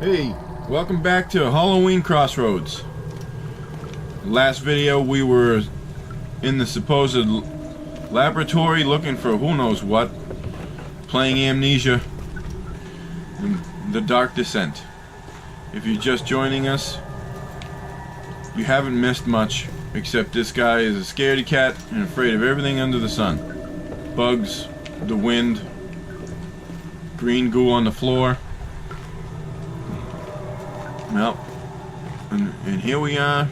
Hey, welcome back to Halloween Crossroads. Last video we were in the supposed laboratory looking for who knows what, playing Amnesia and The Dark Descent. If you're just joining us, you haven't missed much, except this guy is a scaredy cat and afraid of everything under the sun. Bugs, the wind, green goo on the floor. Well, and here we are.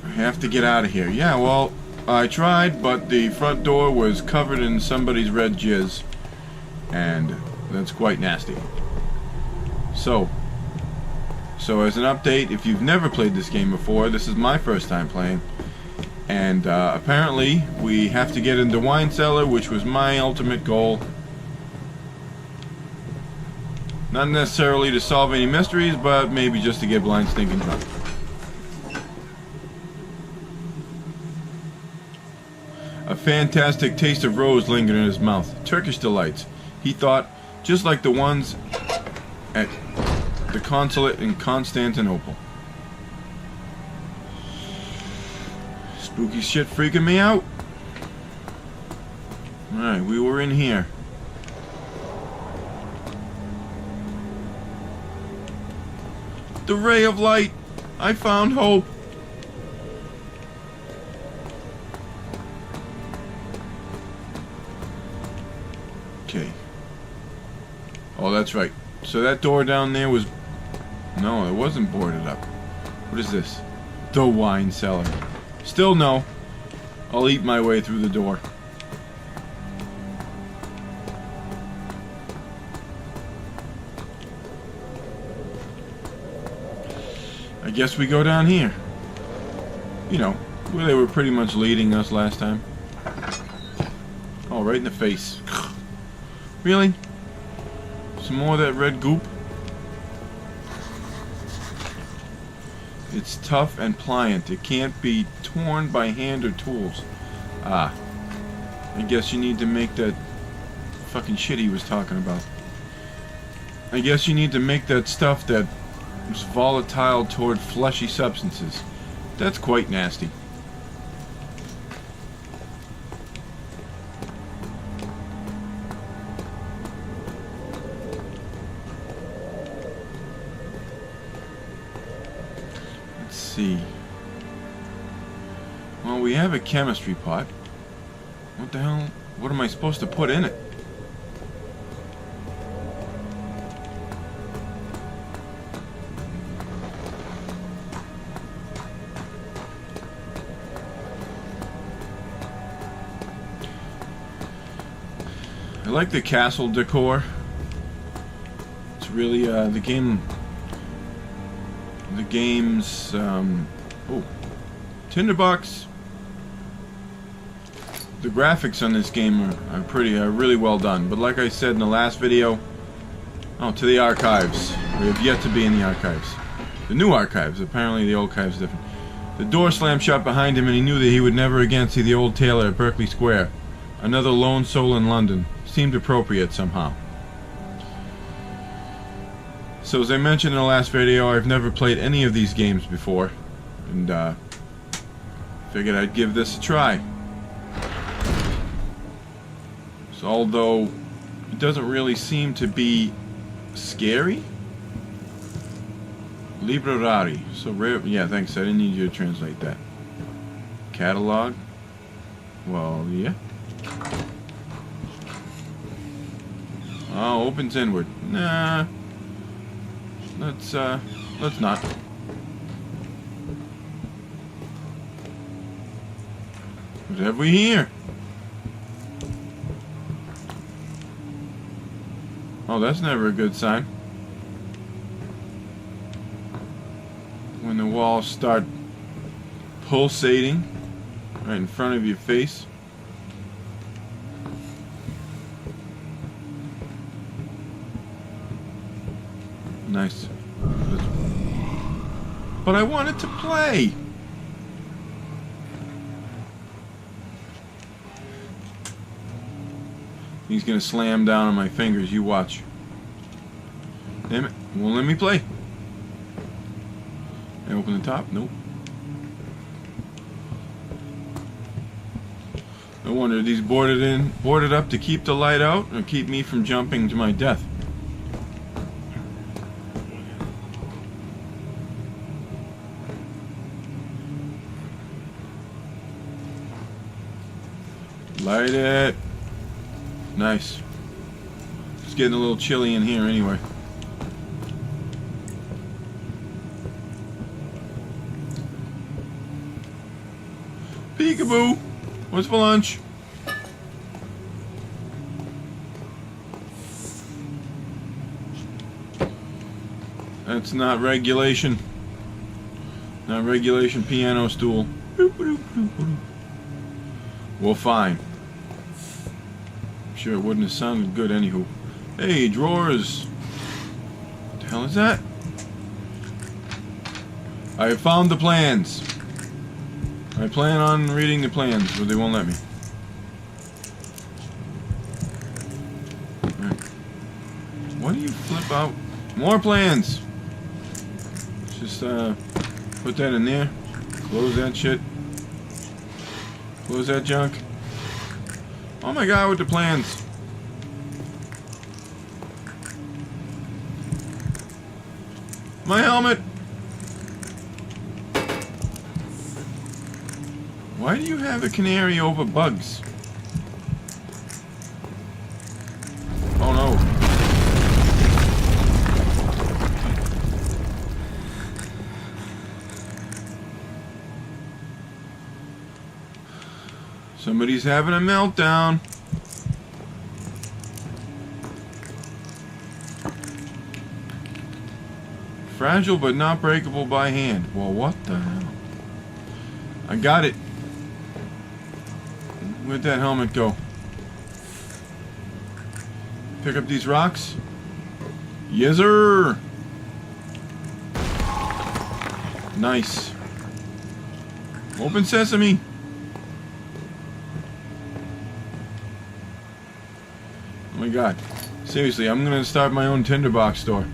I have to get out of here. Yeah, well, I tried, but the front door was covered in somebody's red jizz, and that's quite nasty. So as an update, if you've never played this game before, this is my first time playing, and apparently we have to get into wine cellar, which was my ultimate goal. Not necessarily to solve any mysteries, but maybe just to get blind, stinking drunk. A fantastic taste of rose lingered in his mouth. Turkish delights, he thought, just like the ones at the consulate in Constantinople. Spooky shit freaking me out. Alright, we were in here. The ray of light! I found hope! Okay. Oh, that's right. So that door down there was... No, it wasn't boarded up. What is this? The wine cellar. Still no. I'll eat my way through the door. I guess we go down here. You know, where they were pretty much leading us last time. Oh, right in the face. Really? Some more of that red goop? It's tough and pliant. It can't be torn by hand or tools. Ah. I guess you need to make that fucking shit he was talking about. I guess you need to make that stuff that was volatile toward fleshy substances. That's quite nasty. Let's see. Well, we have a chemistry pot. What the hell? What am I supposed to put in it? I like the castle decor. It's really the game's oh, tinderbox. The graphics on this game are really well done. But like I said in the last video, to the archives. We have yet to be in the archives. The new archives. Apparently the old archives are different. The door slammed shut behind him, and he knew that he would never again see the old tailor at Berkeley Square. Another lone soul in London. Seemed appropriate somehow. So as I mentioned in the last video, I've never played any of these games before, and figured I'd give this a try. So although it doesn't really seem to be scary, library. So rare. Yeah, thanks. I didn't need you to translate that. Catalog. Well, yeah. Oh, opens inward. Nah. Let's not. What have we here? Oh, that's never a good sign. When the walls start pulsating right in front of your face. Nice. But I wanted to play. He's gonna slam down on my fingers, you watch. Damn it. Won't let me play. I open the top? Nope. No wonder these boarded up to keep the light out or keep me from jumping to my death. Light it. Nice. It's getting a little chilly in here anyway. Peekaboo! What's for lunch? That's not regulation. Not regulation piano stool. Well, fine. I'm sure it wouldn't have sounded good anywho. Hey, drawers. What the hell is that? I have found the plans. I plan on reading the plans, but they won't let me. Right. Why do you flip out? More plans! Just put that in there. Close that shit. Close that junk. Oh my god, with the plans. My helmet! Why do you have a canary over bugs? Oh no. Somebody's having a meltdown. Fragile but not breakable by hand. Well, what the hell? I got it. Where'd that helmet go? Pick up these rocks? Yes, sir! Nice. Open sesame! Oh my god. Seriously, I'm gonna start my own tinderbox store.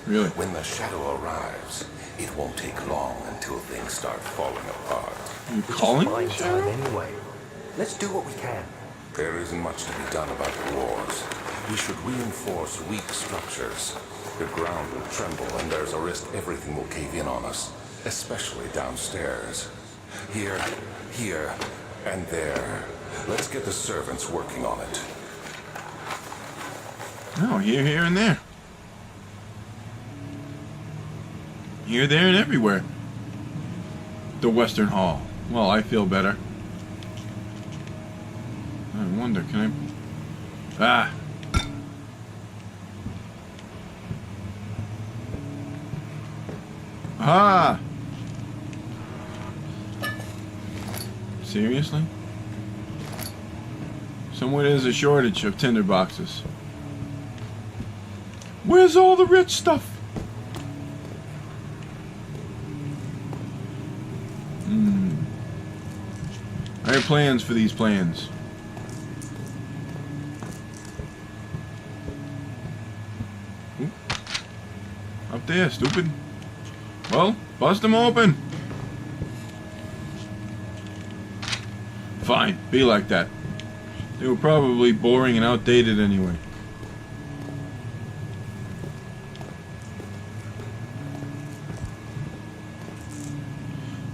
Really? When the shadow arrives, it won't take long until things start falling apart. You calling the shadow? Anyway, let's do what we can. There isn't much to be done about the wars. We should reinforce weak structures. The ground will tremble, and there's a risk everything will cave in on us, especially downstairs. Here, and there. Let's get the servants working on it. Oh, here, and there. Here, there, and everywhere. The Western Hall. Well, I feel better. I wonder, can I... Ah! Ah! Seriously? Somewhere there's a shortage of tinder boxes. Where's all the rich stuff? I have plans for these plans. Oop. Up there, stupid. Well, bust them open. Fine, be like that. They were probably boring and outdated anyway.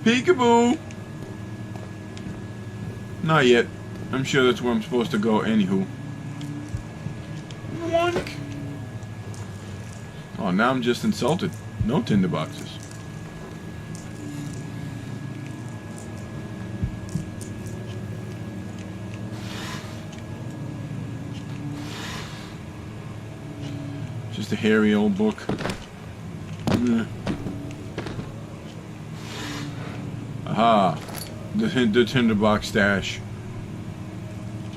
Peekaboo! Not yet. I'm sure that's where I'm supposed to go anywho. Wonk! Oh, now I'm just insulted. No tinder boxes. Just a hairy old book. Aha! The tinderbox stash.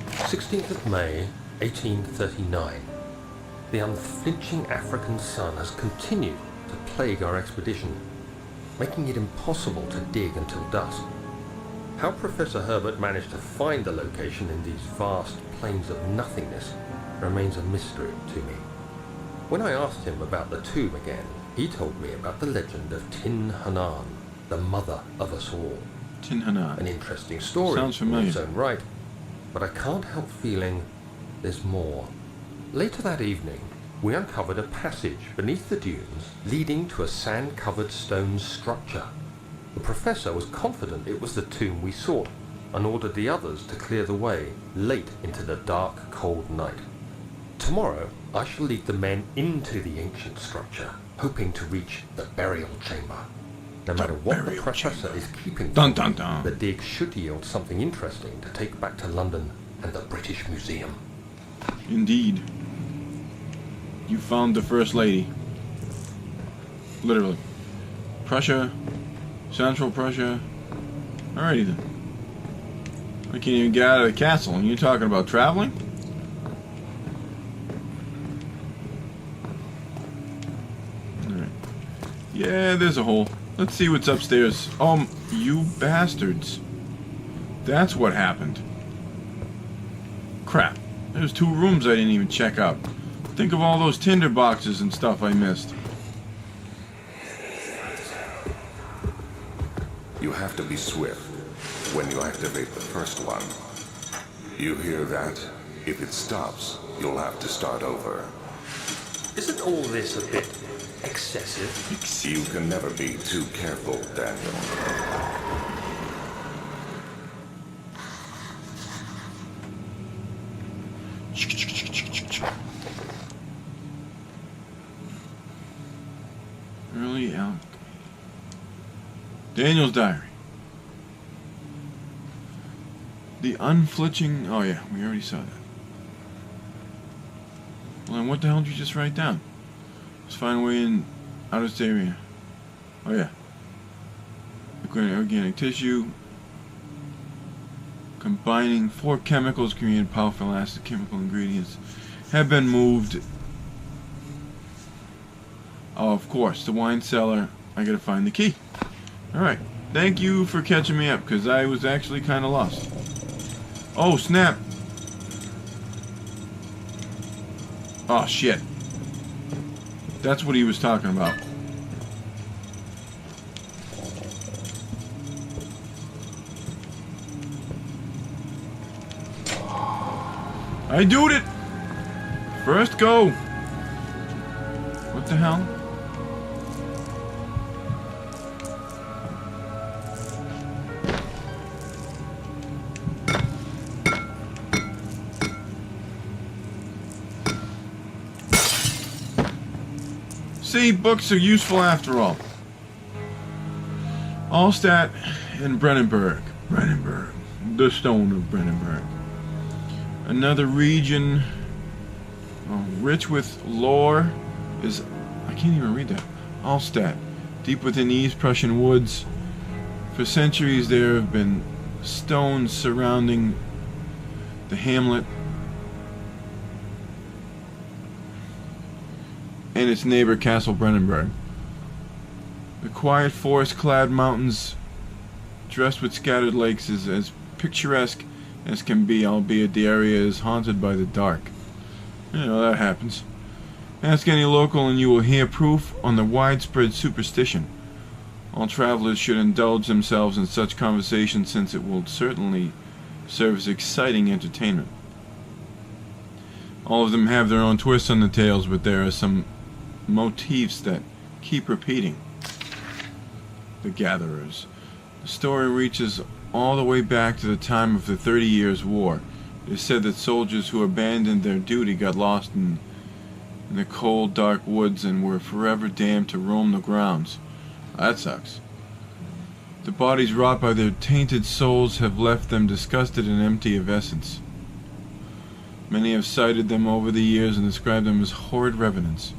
16th of May, 1839. The unflinching African sun has continued to plague our expedition, making it impossible to dig until dusk. How Professor Herbert managed to find the location in these vast plains of nothingness remains a mystery to me. When I asked him about the tomb again, he told me about the legend of Tin Hanan, the mother of us all. Tin Hanan. An interesting story Sounds familiar. in its own right, but I can't help feeling there's more. Later that evening, we uncovered a passage beneath the dunes leading to a sand-covered stone structure. The professor was confident it was the tomb we sought and ordered the others to clear the way late into the dark, cold night. Tomorrow, I shall lead the men into the ancient structure, hoping to reach the burial chamber. No matter what the professor is keeping Dun, from dun, me, dun. the dig should yield something interesting to take back to London and the British Museum. Indeed. You found the First Lady. Literally. Prussia. Central Prussia. Alrighty then. I can't even get out of the castle, and you're talking about traveling? Alright. Yeah, there's a hole. Let's see what's upstairs. You bastards. That's what happened. Crap. There's 2 rooms I didn't even check out. Think of all those tinder boxes and stuff I missed. You have to be swift when you activate the first one. You hear that? If it stops, you'll have to start over. Isn't all this a bit excessive? You can never be too careful, Daniel. Early out. Daniel's diary. The unflinching. Oh yeah, we already saw that. Well, then what the hell did you just write down? Let's find a way in out of this area. Oh yeah. Organic tissue. Combining 4 chemicals created powerful acid chemical ingredients have been moved. Oh, of course, the wine cellar. I gotta find the key. Alright. Thank you for catching me up, because I was actually kind of lost. Oh, snap. Oh, shit. That's what he was talking about. I doed it! First go! What the hell? See, books are useful after all. Allstat and Brennenburg. Brennenburg. The Stone of Brennenburg. Another region rich with lore is... I can't even read that. Allstat. Deep within the East Prussian woods. For centuries there have been stones surrounding the hamlet and its neighbor Castle Brennenburg. The quiet forest-clad mountains dressed with scattered lakes is as picturesque as can be, albeit the area is haunted by the dark. You know, that happens. Ask any local and you will hear proof on the widespread superstition. All travelers should indulge themselves in such conversation, since it will certainly serve as exciting entertainment. All of them have their own twists on the tales, but there are some motifs that keep repeating. The Gatherers. The story reaches all the way back to the time of the 30 Years' War. It is said that soldiers who abandoned their duty got lost in the cold, dark woods and were forever damned to roam the grounds. That sucks. The bodies wrought by their tainted souls have left them disgusted and empty of essence. Many have cited them over the years and described them as horrid revenants.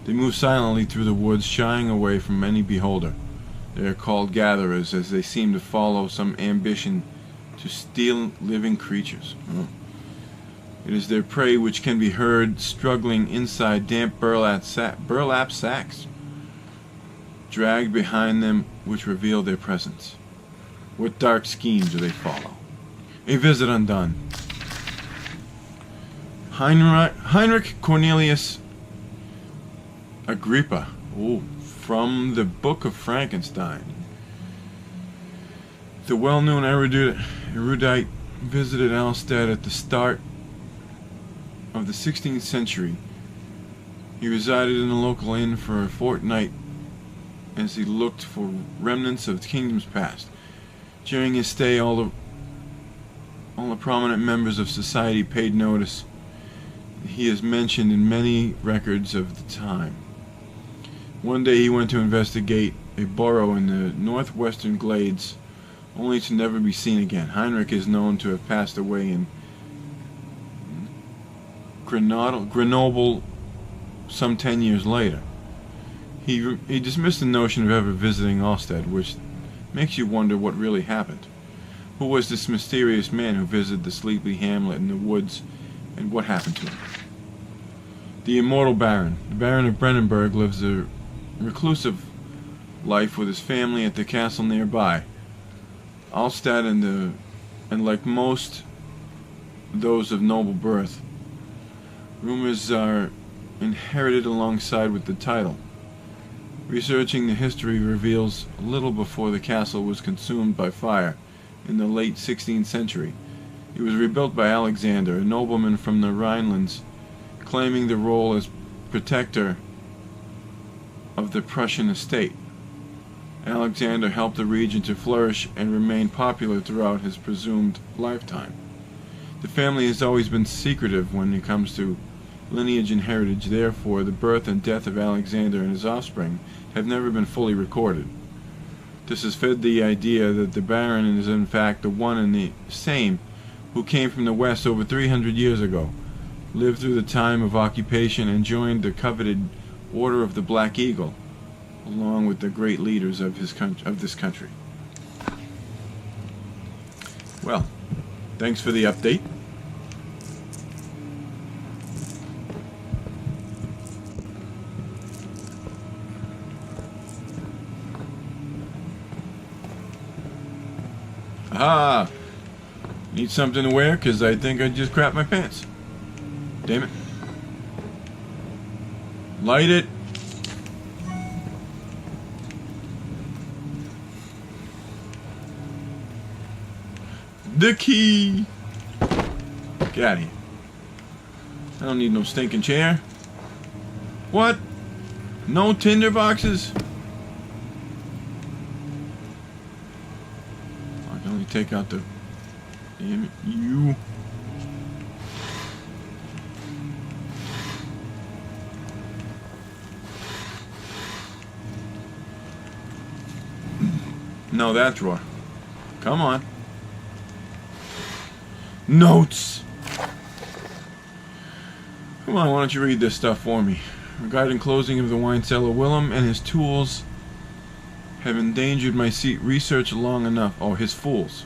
They move silently through the woods, shying away from any beholder. They are called gatherers, as they seem to follow some ambition to steal living creatures. Oh. It is their prey which can be heard struggling inside damp burlap sacks. dragged behind them which reveal their presence? What dark schemes do they follow? A visit undone. Heinrich Cornelius Agrippa. Oh, from the Book of Frankenstein. The well-known erudite visited Alstead at the start of the 16th century. He resided in a local inn for a fortnight as he looked for remnants of kingdoms past. During his stay, all the prominent members of society paid notice. He is mentioned in many records of the time. One day he went to investigate a burrow in the northwestern glades, only to never be seen again. Heinrich is known to have passed away in Grenoble some 10 years later. He dismissed the notion of ever visiting Alstead, which makes you wonder what really happened. Who was this mysterious man who visited the sleepy hamlet in the woods, and what happened to him? The immortal Baron. The Baron of Brennenburg lives a reclusive life with his family at the castle nearby. Alstead and like most those of noble birth, rumors are inherited alongside with the title. Researching the history reveals little before the castle was consumed by fire in the late 16th century. It was rebuilt by Alexander, a nobleman from the Rhinelands, claiming the role as protector of the Prussian estate. Alexander helped the region to flourish and remain popular throughout his presumed lifetime. The family has always been secretive when it comes to lineage and heritage. Therefore, the birth and death of Alexander and his offspring have never been fully recorded. This has fed the idea that the Baron is in fact the one and the same who came from the west over 300 years ago, lived through the time of occupation, and joined the coveted Order of the Black Eagle, along with the great leaders of this country. Well, thanks for the update. Aha! Need something to wear, because I think I just crapped my pants. Damn it. Light it. The key. Get out of here. I don't need no stinking chair. What? No tinder boxes? I can only take out the... Damn it, you. No, that drawer. Come on. Notes! Come on, why don't you read this stuff for me? Regarding closing of the wine cellar, Willem and his tools have endangered my research long enough. Oh, his fools.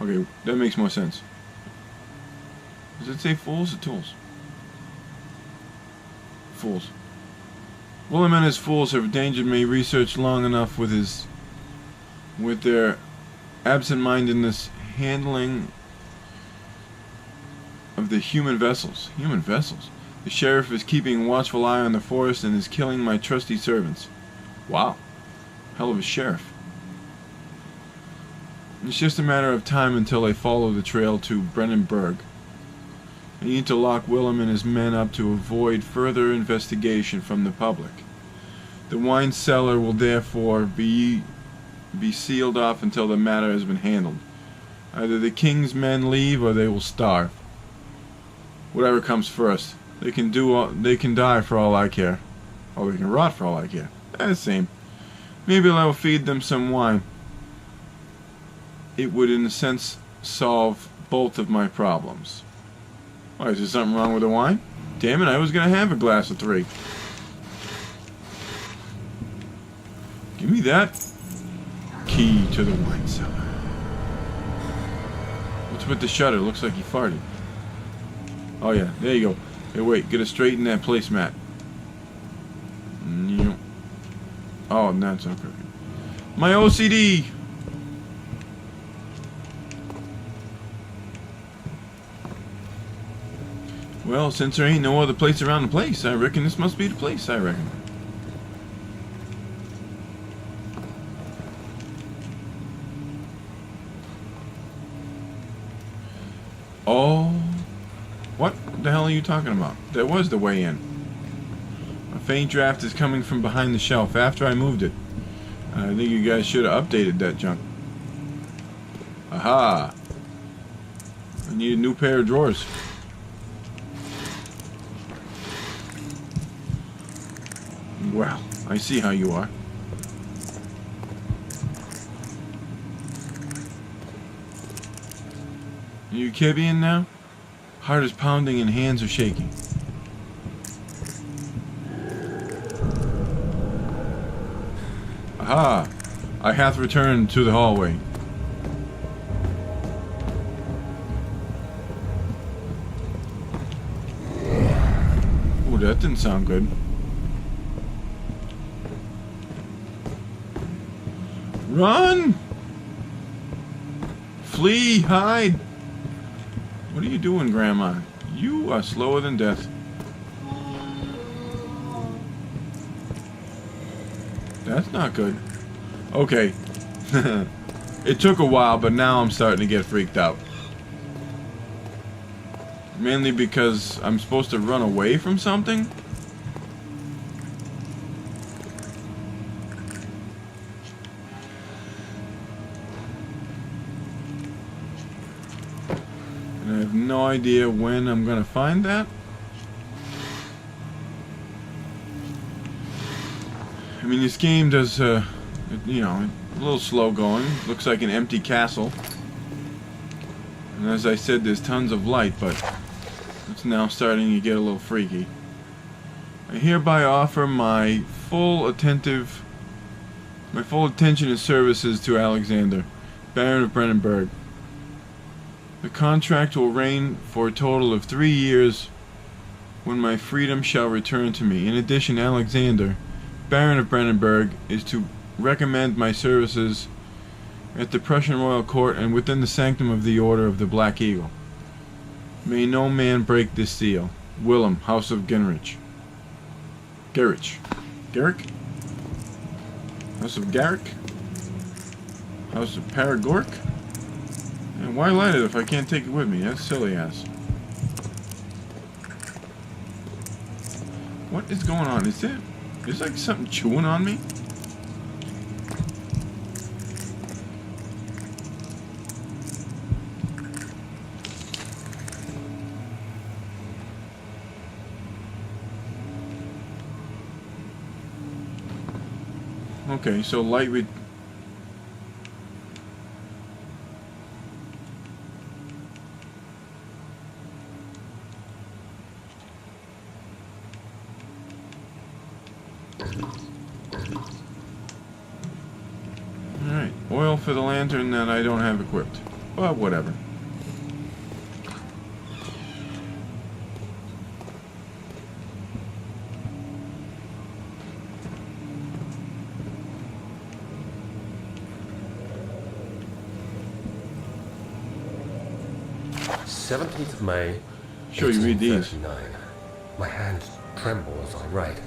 Okay, that makes more sense. Does it say fools or tools? Fools. Willem and his fools have endangered my research long enough with their absent-mindedness handling of the human vessels. Human vessels? The sheriff is keeping a watchful eye on the forest and is killing my trusty servants. Wow. Hell of a sheriff. It's just a matter of time until they follow the trail to Brennenburg. I need to lock Willem and his men up to avoid further investigation from the public. The wine cellar will therefore be sealed off until the matter has been handled. Either the king's men leave or they will starve. Whatever comes first. They can die for all I care. Or they can rot for all I care. That's the same. Maybe I will feed them some wine. It would in a sense solve both of my problems. Why, is there something wrong with the wine? Damn it, I was gonna have a glass of 3. Give me that key to the wine cellar. What's with the shutter? Looks like he farted. Oh yeah, there you go. Hey, wait, get it straight in that placemat. Oh, that's okay. My OCD! Well, since there ain't no other place around the place, I reckon this must be the place, I reckon. Oh, what the hell are you talking about? That was the way in. A faint draft is coming from behind the shelf after I moved it. I think you guys should have updated that junk. Aha! I need a new pair of drawers. Well, I see how you are. You kidding now? Heart is pounding and hands are shaking. Aha! I hath returned to the hallway. Ooh, that didn't sound good. Run! Flee! Hide! What are you doing, Grandma? You are slower than death. That's not good. Okay. It took a while, but now I'm starting to get freaked out. Mainly because I'm supposed to run away from something? And I have no idea when I'm gonna find that. I mean, this game does, you know, a little slow going. Looks like an empty castle. And as I said, there's tons of light, but it's now starting to get a little freaky. I hereby offer my full attention and services to Alexander, Baron of Brennenburg. The contract will reign for a total of 3 years, when my freedom shall return to me. In addition, Alexander, Baron of Brennenburg, is to recommend my services at the Prussian Royal Court and within the sanctum of the Order of the Black Eagle. May no man break this seal. Willem, House of Genrich. Garrick? House of Garrick? House of Paragork? And why light it if I can't take it with me? That's silly ass. What is going on? Is like something chewing on me? Okay, so light would... Alright, oil for the lantern that I don't have equipped. But whatever. '17th of May, Sure, you read these. 1839. My hands tremble as I write.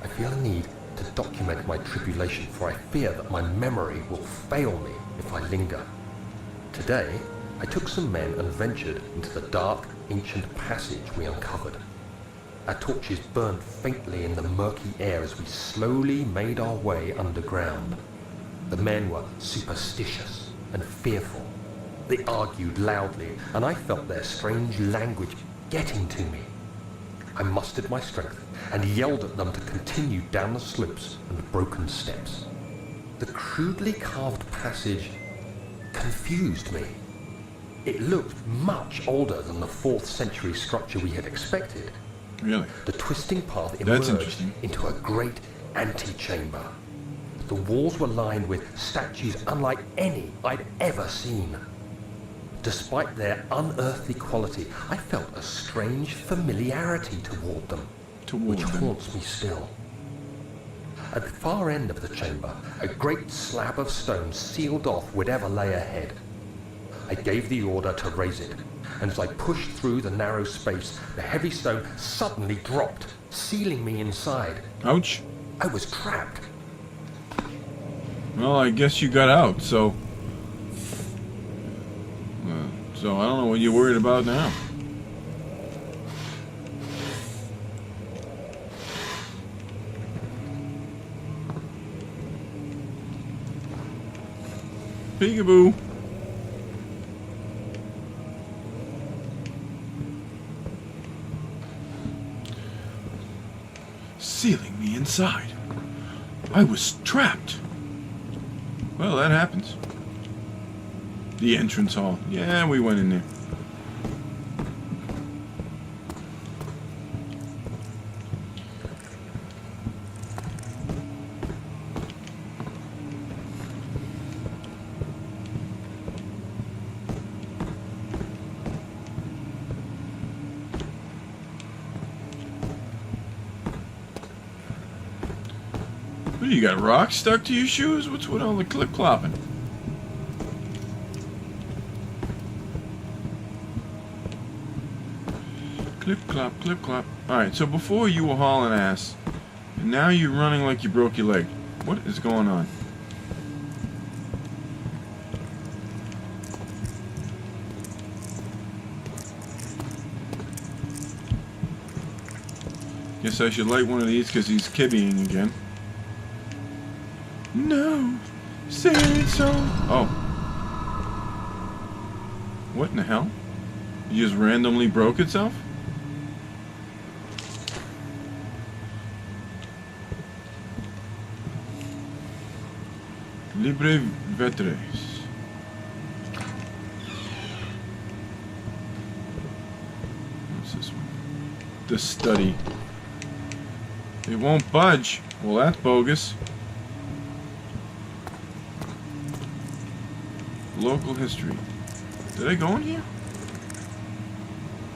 I feel a need to document my tribulation, for I fear that my memory will fail me if I linger. Today, I took some men and ventured into the dark, ancient passage we uncovered. Our torches burned faintly in the murky air as we slowly made our way underground. The men were superstitious and fearful. They argued loudly, and I felt their strange language getting to me. I mustered my strength and yelled at them to continue down the slopes and broken steps. The crudely carved passage confused me. It looked much older than the 4th century structure we had expected. Really? The twisting path That's emerged interesting. into a great antechamber. The walls were lined with statues unlike any I'd ever seen. Despite their unearthly quality, I felt a strange familiarity toward them, which haunts me still. At the far end of the chamber, a great slab of stone sealed off whatever lay ahead. I gave the order to raise it, and as I pushed through the narrow space, the heavy stone suddenly dropped, sealing me inside. Ouch. I was trapped. Well, I guess you got out, so I don't know what you're worried about now. Peekaboo. Sealing me inside. I was trapped. Well, that happens. The entrance hall. Yeah, we went in there. What, you got rocks stuck to your shoes? What's with all the clip-clopping? Clip-clop, clip-clop. Alright, so before you were hauling ass, and now you're running like you broke your leg. What is going on? Guess I should light one of these because he's kibbying again. No, say it so. Oh. What in the hell? It just randomly broke itself? Libre Vetres. What's this one? The study. It won't budge. Well, that's bogus. Local history. Did I go in here?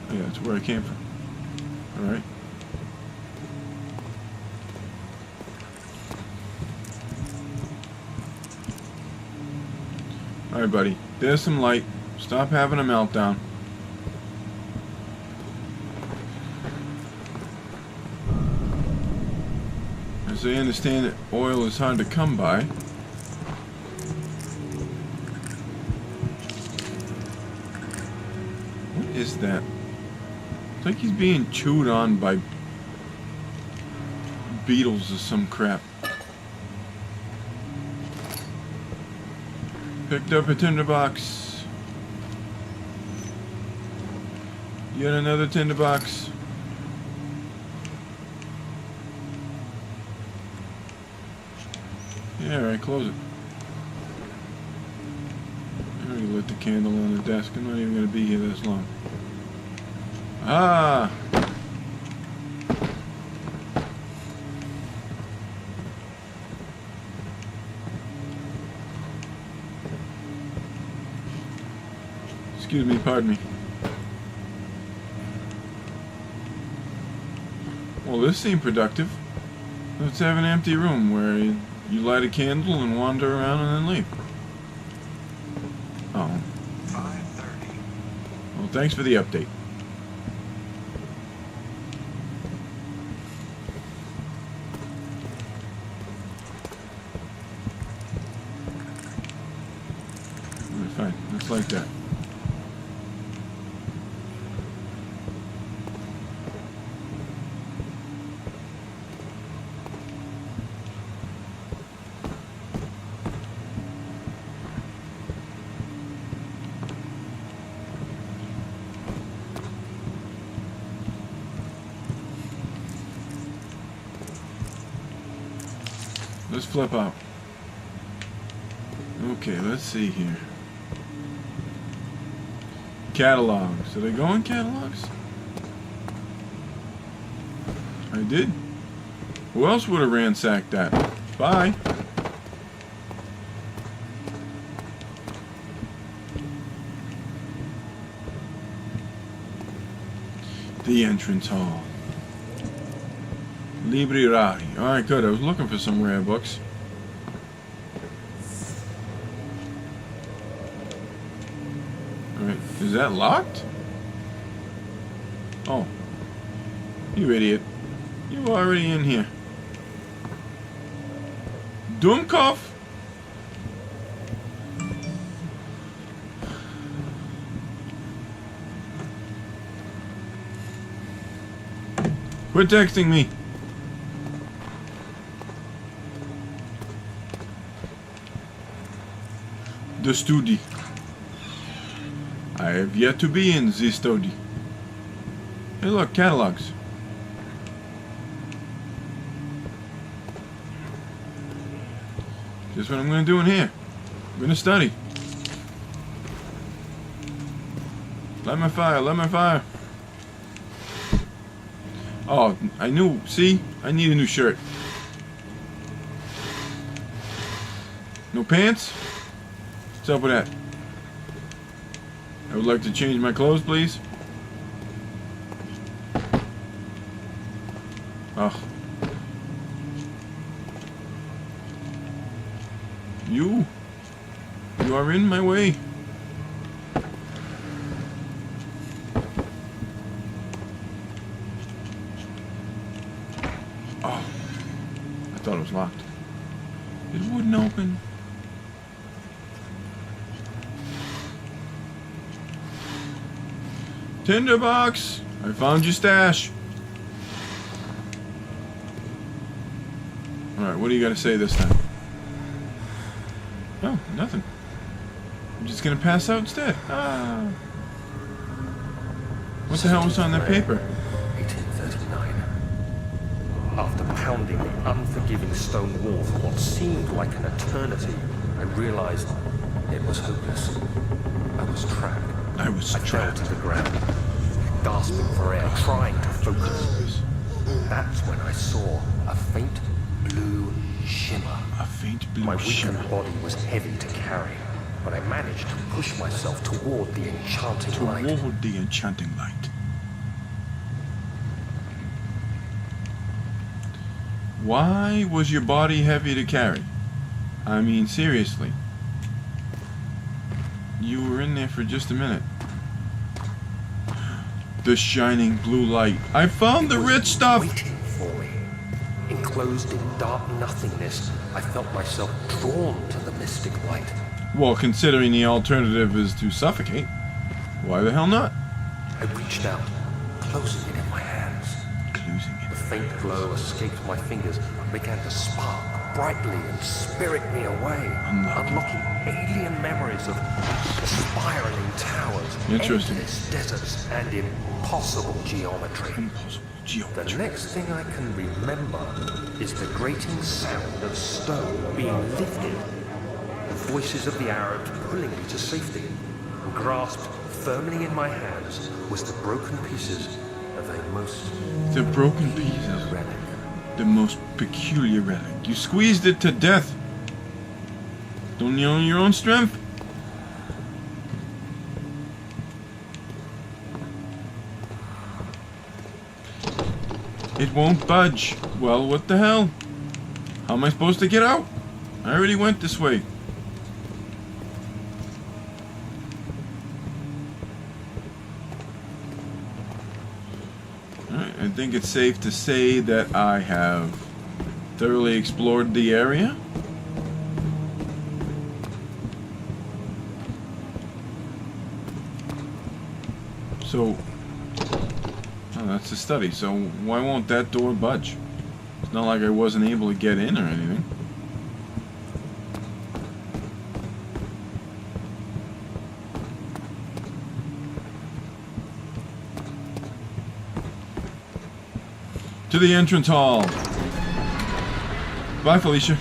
Oh, yeah, that's where I came from. Alright. Alright, buddy. There's some light. Stop having a meltdown. As I understand it, oil is hard to come by. What is that? It's like he's being chewed on by beetles or some crap. Picked up a tinderbox. Yet another tinderbox. Yeah, alright, close it. I already lit the candle on the desk. I'm not even going to be here this long. Ah! Excuse me, pardon me. Well, this seemed productive. Let's have an empty room where you light a candle and wander around and then leave. Oh. 5:30. Well, thanks for the update. Alright, fine. Let's like that. Let's flip out. Okay, let's see here. Catalogs. Did I go in catalogs? I did. Who else would have ransacked that? Bye. The entrance hall. Libri rari. Alright, good. I was looking for some rare books. Alright, is that locked? Oh. You idiot. You already in here. Dummkopf? Quit texting me. The study. I have yet to be in the study. Hey look, catalogs. Just what I'm going to do in here. I'm going to study. Light my fire, light my fire. Oh, I knew, see? I need a new shirt. No pants? What's up with that? I would like to change my clothes, please. Oh. You are in my way. Oh, I thought it was locked. It wouldn't open. Tinderbox, I found your stash. Alright, what do you got to say this time? Oh, nothing. I'm just gonna pass out instead. Ah. What the hell was on that paper? 1839. After pounding the unforgiving stone wall for what seemed like an eternity, I realized it was hopeless. I was trapped. I fell to the ground, gasping for air, trying to focus. That's when I saw a faint blue shimmer. A faint blue My shimmer. weakened body was heavy to carry, but I managed to push myself toward the enchanting light. Toward the enchanting light. Why was your body heavy to carry? I mean, seriously. You were in there for just a minute. The shining blue light. I found the rich stuff! Waiting for me. Enclosed in dark nothingness, I felt myself drawn to the mystic light. Well, considering the alternative is to suffocate, why the hell not? I reached out, closing it in my hands. The faint glow escaped my fingers and began to spark brightly and spirit me away, unlocking alien memories of spiraling towers, endless deserts, and impossible geometry. The next thing I can remember is the grating sound of stone being lifted, the voices of the Arabs pulling me to safety, and grasped firmly in my hands was the broken pieces of a most relic. The most peculiar relic. You squeezed it to death. Don't you own your own strength? It won't budge. Well, what the hell? How am I supposed to get out? I already went this way. Alright, I think it's safe to say that I have thoroughly explored the area. So, oh, that's the study. So why won't that door budge? It's not like I wasn't able to get in or anything. To the entrance hall. Bye, Felicia.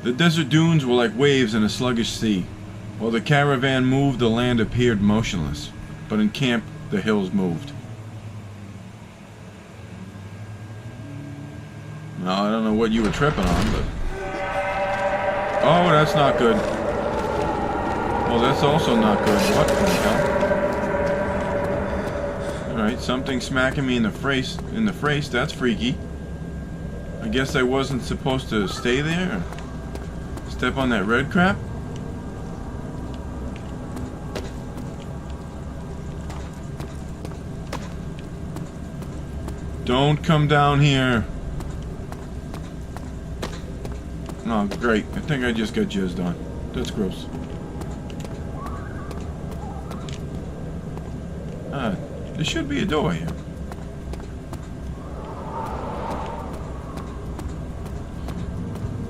The desert dunes were like waves in a sluggish sea. While the caravan moved, the land appeared motionless. But in camp, the hills moved. Now, I don't know what you were tripping on, but... Oh, that's not good. Well, that's also not good. What the hell? Alright, something smacking me in the face, that's freaky. I guess I wasn't supposed to stay there? Step on that red crap? Don't come down here. Oh, great. I think I just got jizzed on. That's gross. There should be a door here.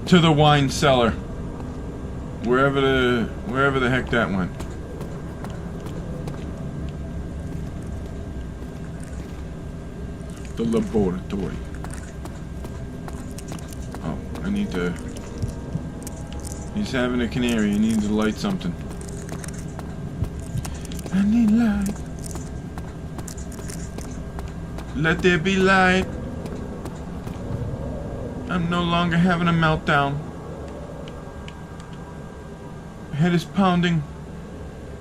To the wine cellar. Wherever the heck that went. The laboratory. Oh, I need to... He's having a canary. I need to light something. I need light. Let there be light. I'm no longer having a meltdown. My head is pounding.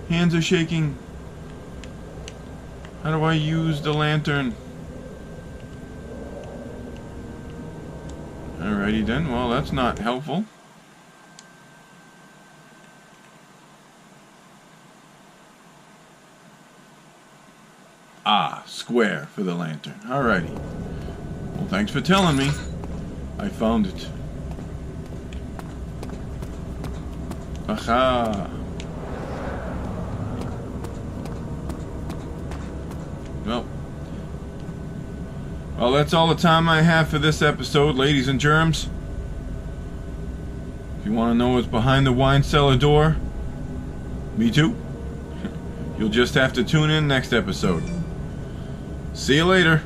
Hands are shaking. How do I use the lantern? Alrighty then. Well, that's not helpful. Ah, square for the lantern. Alrighty. Well, thanks for telling me. I found it. Aha. Well, that's all the time I have for this episode, ladies and germs. If you want to know what's behind the wine cellar door, me too. You'll just have to tune in next episode. See you later.